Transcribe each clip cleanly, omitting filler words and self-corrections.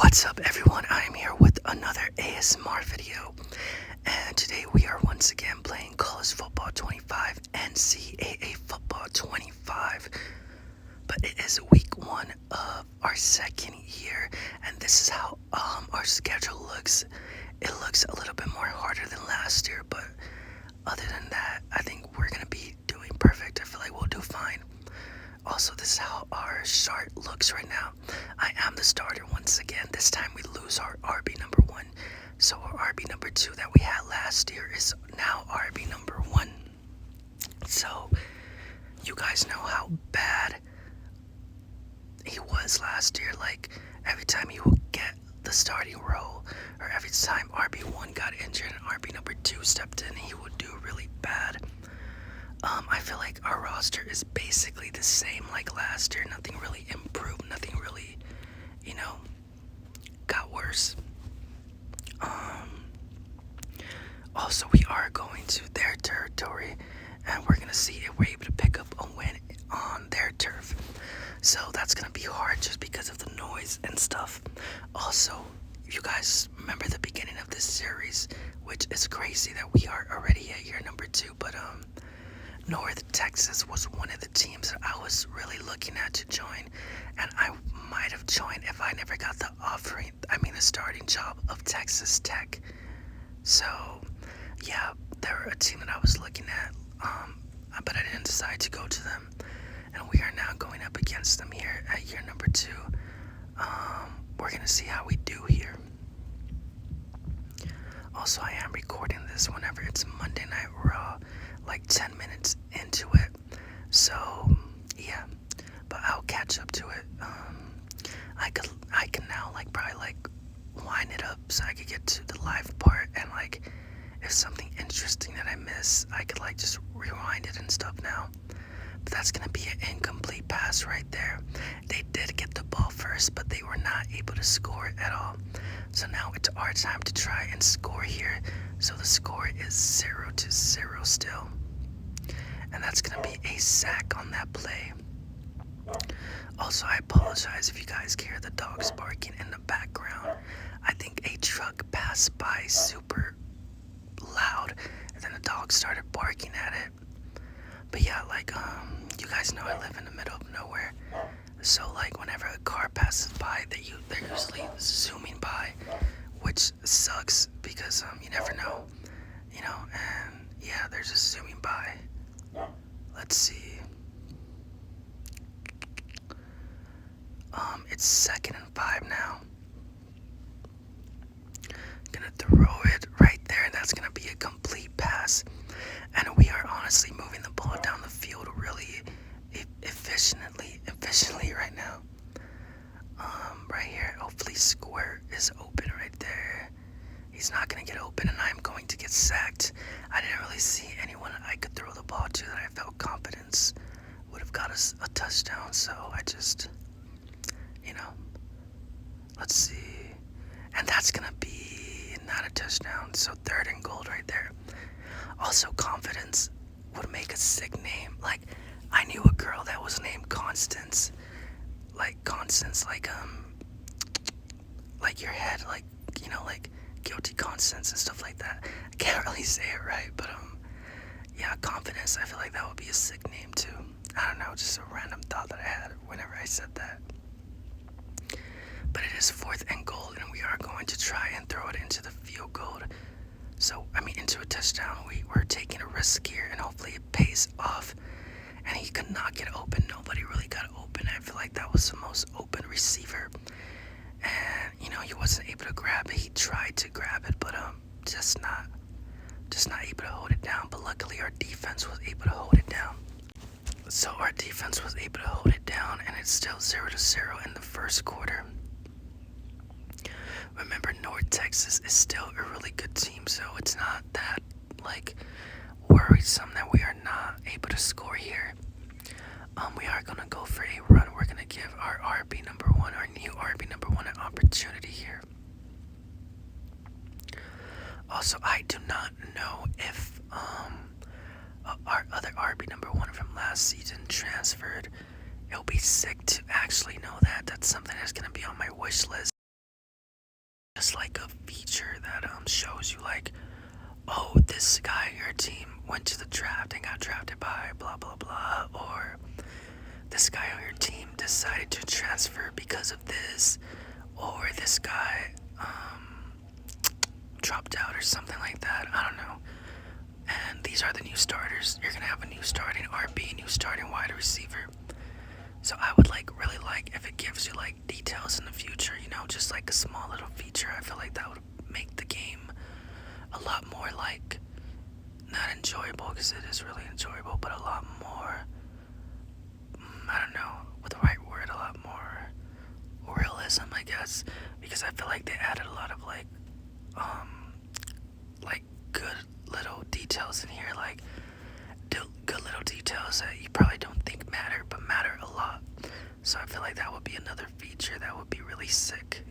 What's up everyone, I am here with another ASMR video, and today we are once again playing College Football 25 NCAA Football 25, but it is week 1 of our second year, and this is how our schedule looks. It looks a little bit more harder than last year, but other than that, I think we're gonna be doing perfect. I feel like we'll do fine. Also, this is how our chart looks right now. I am the starter once again. This time we lose our RB number 1. So our RB number 2 that we had last year is now RB number 1. So you guys know how bad he was last year. Like every time he would get the starting role, or every time RB1 got injured and RB number 2 stepped in, he would do really bad. I feel like our roster is basically the same like last year. Nothing really improved, nothing really, got worse. Also, we are going to their territory, and we're going to see if we're able to pick up a win on their turf. So that's going to be hard just because of the noise and stuff. Also, if you guys remember the beginning of this series, which is crazy that we are already at year number 2, but North Texas was one of the teams that I was really looking at to join, and I might have joined if I never got the starting job of Texas Tech. So yeah, they were a team that I was looking at, but I didn't decide to go to them, and we are now going up against them here at year number 2. We're gonna see how we do here. Also, I am recording this whenever it's Monday Night Raw, like 10 minutes into it. So yeah, but I'll catch up to it. I can now probably wind it up so I could get to the live part, and if something interesting that I miss, I could just rewind it and stuff now. But that's gonna be an incomplete pass right there. They did get the ball first, but they were not able to score at all. So now it's our time to try and score here. So the score is 0-0 still. And that's gonna be a sack on that play. Also, I apologize if you guys can hear the dogs barking in the background. I think a truck passed by super loud, and then the dog started barking at it. But yeah, you guys know I live in the middle of nowhere. So whenever a car passes by, they're usually zooming by, which sucks because you never know, and yeah, they're just zooming by. Let's see. It's 2nd and 5 now. Gonna throw it right there. That's gonna be a complete pass, and we are honestly moving the ball down the field really efficiently right now. Right here, hopefully Square is open right there. He's not gonna get open, and I'm going to get sacked. I didn't really see anyone I could throw the ball to that I felt confidence would have got us a touchdown, so I just, let's see. And that's gonna be not a touchdown, so 3rd and goal right there. Also, confidence would make a sick name. I knew a girl that was named Constance. Constance, your head, guilty Constance and stuff like that. I can't really say it right, but yeah, confidence, I feel like that would be a sick name too. I don't know, just a random thought that I had whenever I said that. But it is 4th and goal, and we are going to try and throw it into the field goal. So, into a touchdown. We're taking a risk here, and hopefully it pays off. And he could not get open. Nobody really got open. I feel like that was the most open receiver. And, he wasn't able to grab it. He tried to grab it, but just not able to hold it down. But luckily our defense was able to hold it down. So our defense was able to hold it down, and it's still 0-0 in the first quarter. Remember, North Texas is still a really good team, so it's not that worrisome that we are not able to score here. We are gonna go for a run. We're gonna give our RB number 1, our new RB number 1, an opportunity here. Also, I do not know if our other RB number 1 from last season transferred. It'll be sick to actually know that. That's something that's gonna be on my wish list. went to the draft and got drafted by blah blah blah, or this guy on your team decided to transfer because of this, or this guy dropped out or something like that. I don't know. And these are the new starters. You're gonna have a new starting RB, new starting wide receiver. So I would really like if it gives you details in the future, just a small little feature. I feel like that would make the game a lot more not enjoyable, because it is really enjoyable, but a lot more, I don't know what the right word, a lot more realism, I guess, because I feel like they added a lot of good little details in here, good little details that you probably don't think matter, but matter a lot. So I feel like that would be another feature that would be really sick,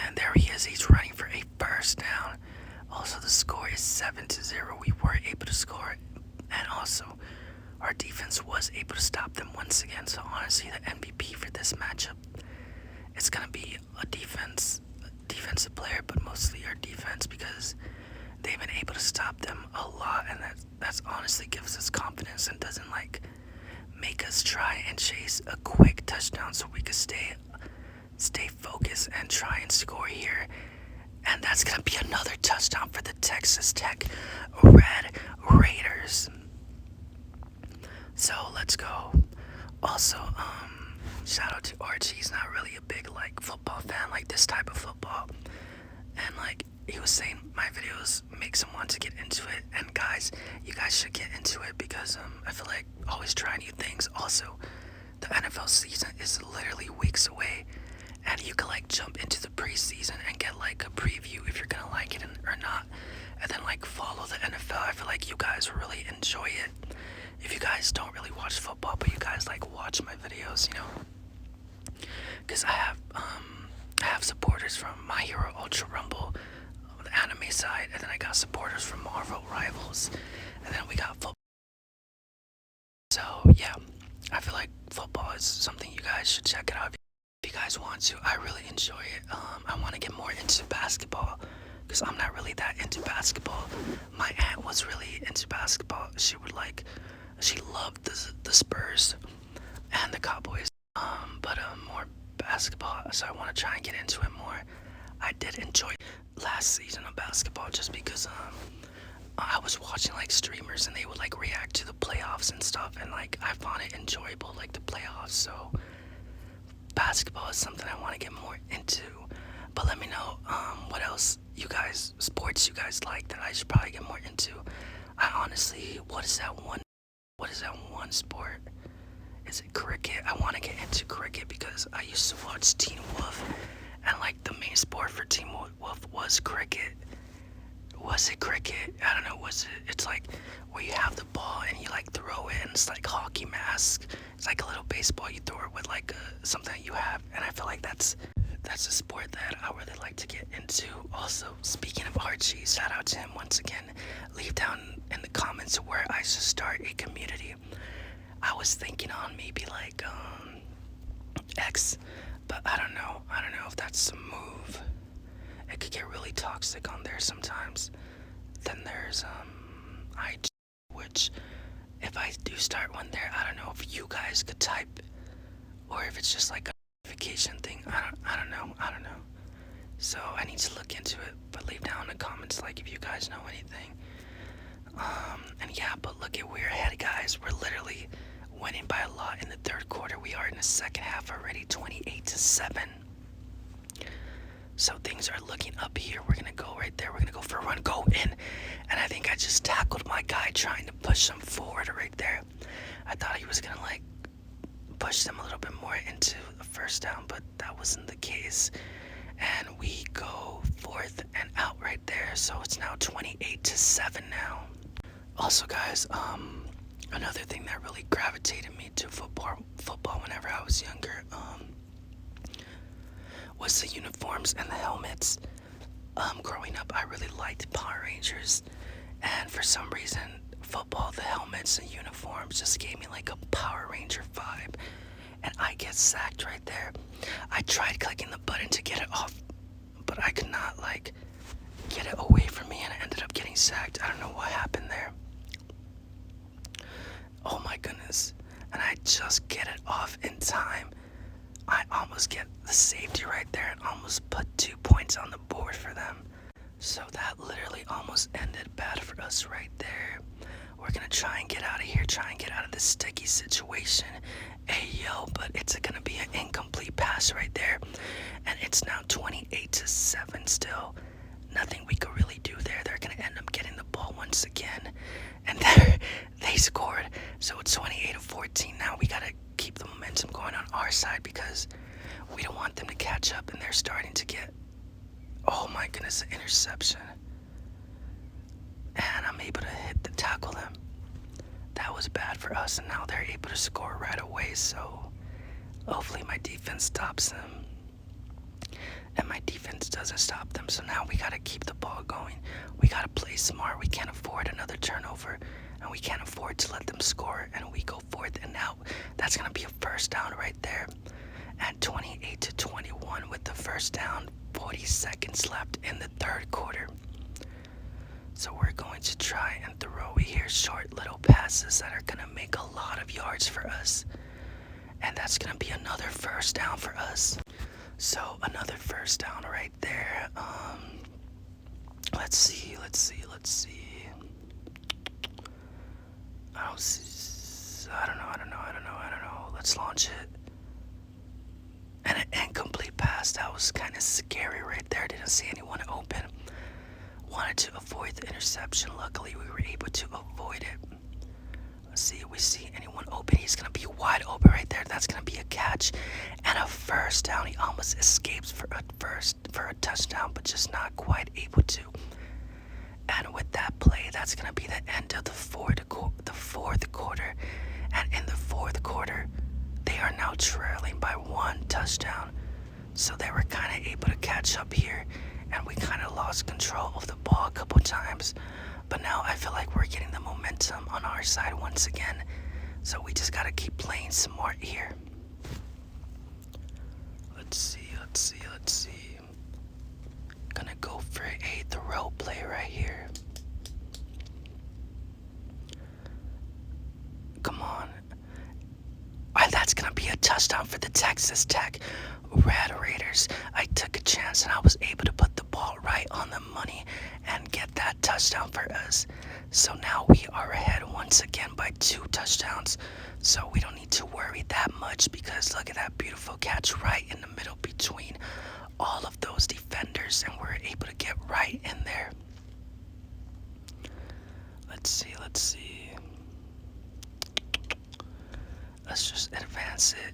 And there he is, he's running for a first down. Also, the score is 7-0. We were able to score, and also our defense was able to stop them once again. So honestly, the MVP for this matchup, it's gonna be a defensive player, but mostly our defense, because they've been able to stop them a lot, and that's honestly gives us confidence and doesn't make us try and chase a quick touchdown, so we could stay focused and try and score here. And that's gonna be another touchdown for the Texas Tech Red Raiders. So let's go. Also, shout out to Archie. He's not really a big football fan, this type of football, and he was saying my videos makes him want to get into it. And guys, you guys should get into it, because I feel like always try new things. Also, the NFL season is literally weeks away, and you can jump into the preseason and get a preview if you're gonna like it or not, and then follow the NFL. I feel like you guys will really enjoy it. If you guys don't really watch football, but you guys watch my videos, because I have supporters from My Hero Ultra Rumble, the anime side, and then I got supporters from Marvel Rivals, and then we got football. So yeah, I feel like football is something you guys should check it out if you guys want to. I really enjoy it. I want to get more into basketball, because I'm not really that into basketball. My aunt was really into basketball. She loved the Spurs and the Cowboys, but more basketball, so I want to try and get into it more. I did enjoy last season of basketball, just because I was watching streamers, and they would react to the playoffs and stuff, and I found it enjoyable, the playoffs. So basketball is something I want to get more into. But let me know what else sports you guys like that I should probably get more into. I honestly, what is that one sport? Is it cricket? I want to get into cricket, because I used to watch Teen Wolf, and the main sport for Teen Wolf was cricket. Was it cricket? I don't know. It's where you have the ball and you throw it, and it's hockey mask. It's a little baseball, you throw it with something that you have, and I feel like that's a sport that I really like to get into. Also, speaking of Archie, shout out to him once again. Leave down in the comments where I should start a community. I was thinking on maybe X, but I don't know if that's a move. It could get really toxic on there sometimes. Then there's IG, which if I do start one there, I don't know if you guys could type, or if it's just a notification thing. I don't know. So I need to look into it, but leave down in the comments if you guys know anything. And yeah, but look at, we're ahead, guys. We're literally winning by a lot in the third quarter. We are in the second half already, 28-7. So things are looking up here. We're gonna go right there. We're gonna go for a run, go in, and I think I just tackled my guy trying to push him forward right there. I thought he was gonna push them a little bit more into the first down, but that wasn't the case. And we go fourth and out right there. So it's now 28-7 now. Also, guys, another thing that really gravitated me to football whenever I was younger, was the uniforms and the helmets. Growing up, I really liked Power Rangers, and for some reason, football, the helmets and uniforms just gave me a Power Ranger vibe, and I get sacked right there. I tried clicking the button to get it off, but I could not get it away from me, and I ended up getting sacked. I don't know what happened there. Oh my goodness. And I just get it off in time. I almost get the safety right there and almost put 2 points on the board for them. So that literally almost ended bad for us right there. We're gonna try and get out of here, try and get out of this sticky situation. Hey yo, but it's gonna be an incomplete pass right there. And it's now 28-7 still. Nothing we could really do there. They're gonna end up getting the ball once again. And there they scored. So it's 28-14 now. We gotta keep the momentum going on our side because we don't want them to catch up, and they're starting to get, oh my goodness, an interception. And I'm able to tackle them. That was bad for us, and now they're able to score right away, so hopefully my defense stops them. And my defense doesn't stop them, so now we gotta keep the ball going. We gotta play smart. We can't afford another turnover, and we can't afford to let them score, and we go forth and out. That's gonna be a first down right there. At 28-21 with the first down, 40 seconds left in the third quarter. So we're going to try and throw here short little passes that are gonna make a lot of yards for us. And that's gonna be another first down for us. So another first down right there. Let's see. I don't know. Let's launch it. And an incomplete pass. That was kind of scary right there. Didn't see anyone open. Wanted to avoid the interception. Luckily, we were able to avoid it. Let's see if we see anyone open. He's going to be wide open right there. That's going to be a catch and a first down. He almost escapes for a touchdown, but just not quite able to. And with that play, that's going to be the end of the fourth quarter. And in the fourth quarter, they are now trailing by 1 touchdown. So they were kind of able to catch up here, and we kind of lost control of the ball a couple times. But now I feel like we're getting the momentum on our side once again. So we just got to keep playing smart here. Let's see. Gonna go for a throw play right here. Come on. And that's gonna be a touchdown for the Texas Tech Red Raiders. I took a chance and I was able to put the ball right on the money and get that touchdown for us. So now we are ahead once again by 2 touchdowns. So we don't need to worry that much because look at that beautiful catch right in the middle between all of those defenders, and we're able to get right in there. Let's see. Let's just advance it.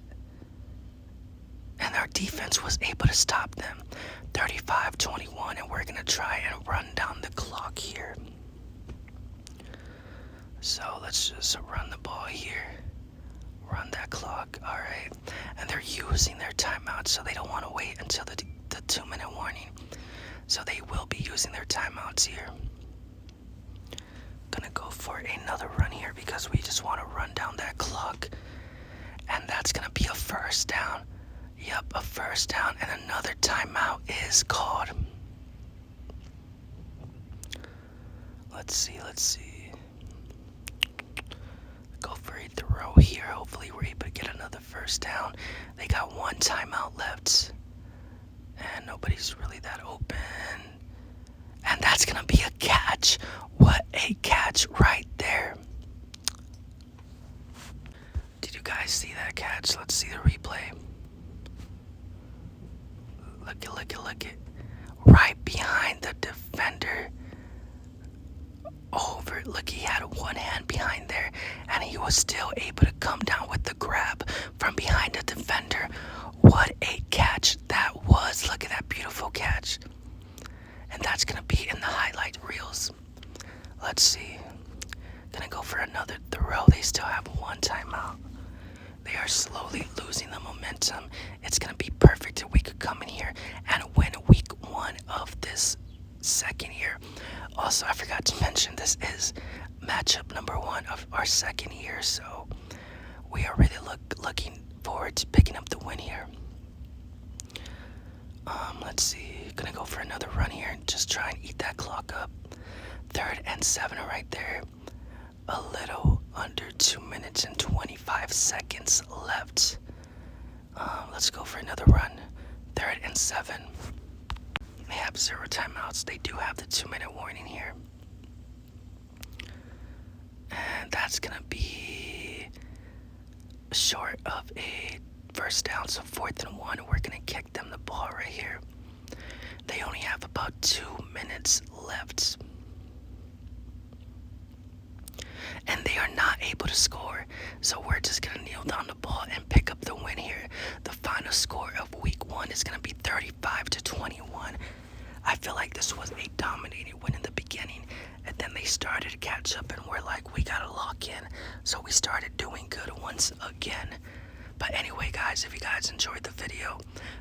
And our defense was able to stop them. 35-21, and we're going to try and run down the clock here. So let's just run the ball here. Run that clock. All right. And they're using their timeout, so they don't want to wait until the 2-minute warning. So they will be using their timeouts here. Gonna go for another run here because we just want to run down that clock. And that's gonna be a first down. Yep, a first down, and another timeout is called. Let's see. Go for a throw here. Hopefully we're able to get another first down. They got 1 timeout left. And nobody's really that open. And that's gonna be a catch. What a catch right there. Did you guys see that catch? Let's see the replay. Look it. Right behind the defender. Look, he had 1 hand behind there, and he was still able to come down with the grab from behind the defender. What a catch that was. Look at that beautiful catch. And that's gonna be in the highlight reels. Let's see. Gonna go for another throw. They still have 1 timeout. They are slowly losing the momentum. It's gonna be perfect if we could come in here and win week 1 of this second year. Also, I forgot to mention this is matchup number 1 of our second year, so we are really looking forward to picking up the win here. Let's see. Gonna go for another run here and just try and eat that clock up. Third and 7 right there. A little under 2 minutes and 25 seconds left. Let's go for another run. Third and 7. They have 0 timeouts. They do have the 2-minute warning here. And that's going to be short of a first down. So 4th and 1. We're going to kick them the ball right here. They only have about 2 minutes left. And they are not able to score. So we're just going to kneel down the ball and pick up the win here. The final score of week 1 is going to be 35-21. I feel like this was a dominating win in the beginning. And then they started to catch up and we're like, we got to lock in. So we started doing good once again. But anyway, guys, if you guys enjoyed the video,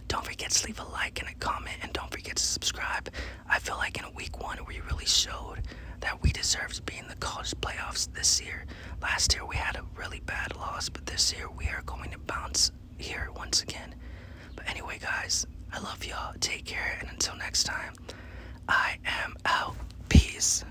don't forget to leave a like and a comment. And don't forget to subscribe. I feel like in week 1, we really showed that we deserve to be in the college playoffs this year. Last year, we had a really bad loss. But this year, we are going to bounce here once again. But anyway, guys, I love y'all. Take care. And until next time, I am out. Peace.